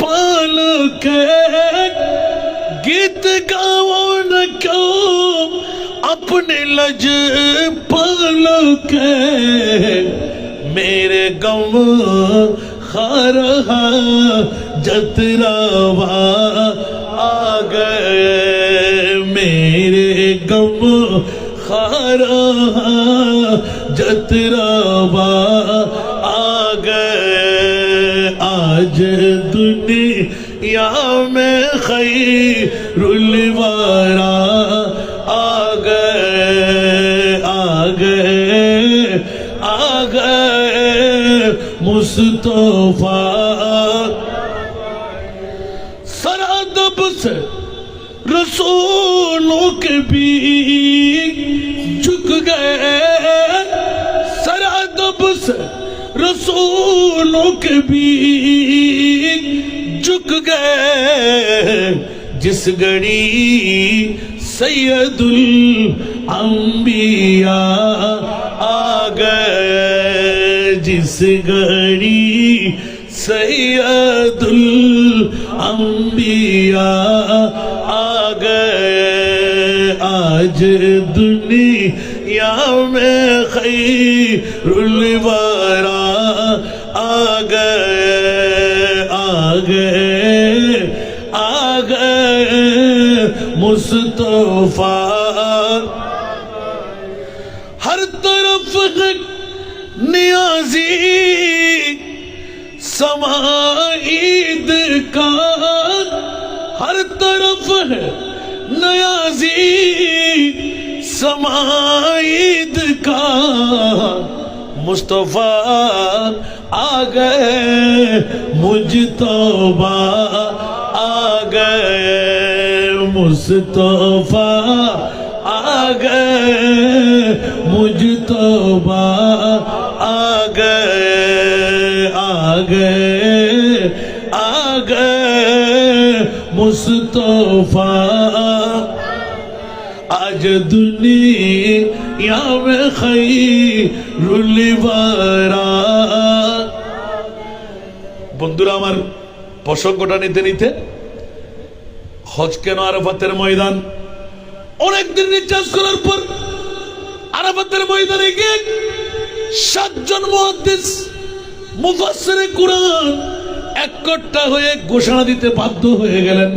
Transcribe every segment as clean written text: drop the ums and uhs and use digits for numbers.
پال کے گیت گاؤں نہ کیوں اپنے لج پال کے میرے غم خار جتراوا آ گئے میرے غم خار جتراوا آ گئے آج دنیا میں خیر الورا آ گئے آ گئے آ گئے مصطفیٰ سرادب سے رسولوں کے بھی جھک گئے سرادب سے رسولوں کے بھی جھک گئے جس گھڑی سید الانبیاء آ گئے جس گھڑی سید الانبیاء آ گئے آج دنیا میں خیر الورا آ گئے آ گئے آ گئے مصطفیٰ ہر طرف ہے نیازی سما عید کا ہر طرف ہے نیازی سما عید کا مصطفیٰ آ گئے مجتبیٰ آ گئے مصطفیٰ آ گئے مجتبیٰ آ گئے آ گئے آ گئے مصطفیٰ آج دنیا میں خیر الورا বন্ধুরা আমার প্রসঙ্গটা নিতে নিতে হজ কেন আরাফাতের ময়দান অনেকদিন রিচার্জ করার পর আরাফাতের ময়দানে গিয়ে 7 জন মুহাদ্দিস মুফাসসিরে কুরআন এককট্টা হয়ে ঘোষণা দিতে বাধ্য হয়ে গেলেন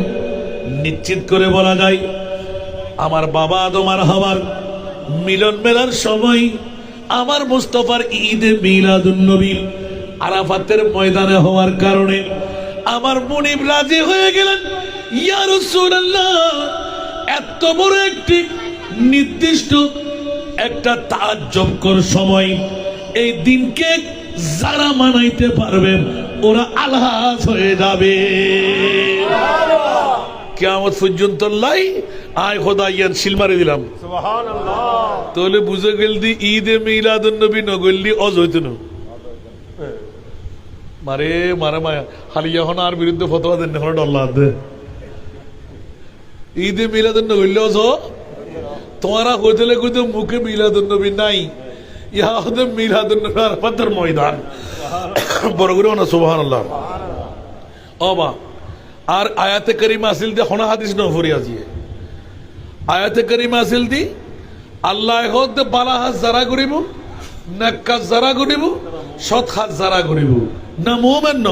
নিশ্চিত করে বলা যায় আমার বাবা আদম আর হাওয়ার মিলন মেলার সময় আমার মুস্তাফার ঈদে মিলাদুন নবী আরাফাতের ময়দানে হওয়ার কারণে আমার মুনিব রাজি হয়ে গেলেন ইয়া রাসূলুল্লাহ এত বড় একটি নির্দিষ্ট একটা তাজ্জবকর সময় এই দিনকে যারা মানাইতে পারবে ওরা আলহাজ হয়ে যাবে কিয়ামত পর্যন্ত লাই আয় খোদা ইয়ান শিল মারি দিলাম সুবহানাল্লাহ তাহলে বুঝে গেল দি ঈদে মিলাদুন নবী নগল্লি অজ হইতো না মারে মারা মায়া খালি এখন আর বিরুদ্ধে ফতোয়া দেন না ডল্লা দে ঈদে মিলাদুন নবী হইল অজ তোমারা কইলে কইতে মুখে মিলাদুন নবী নাই ইহা হতে মিলাদুন নবী আরাফাতের ময়দান বড় করে না সুবহানাল্লাহ ওবা আর আয়াতে কারিমা আসিল দি হনা হাদিস ন ফরি আজিয়ে আয়াতে কারিমা আসিল দি আল্লাহ হতে বালা হাত যারা করিব নেক যারা করিব সৎ হাত যারা করিব না মুমিন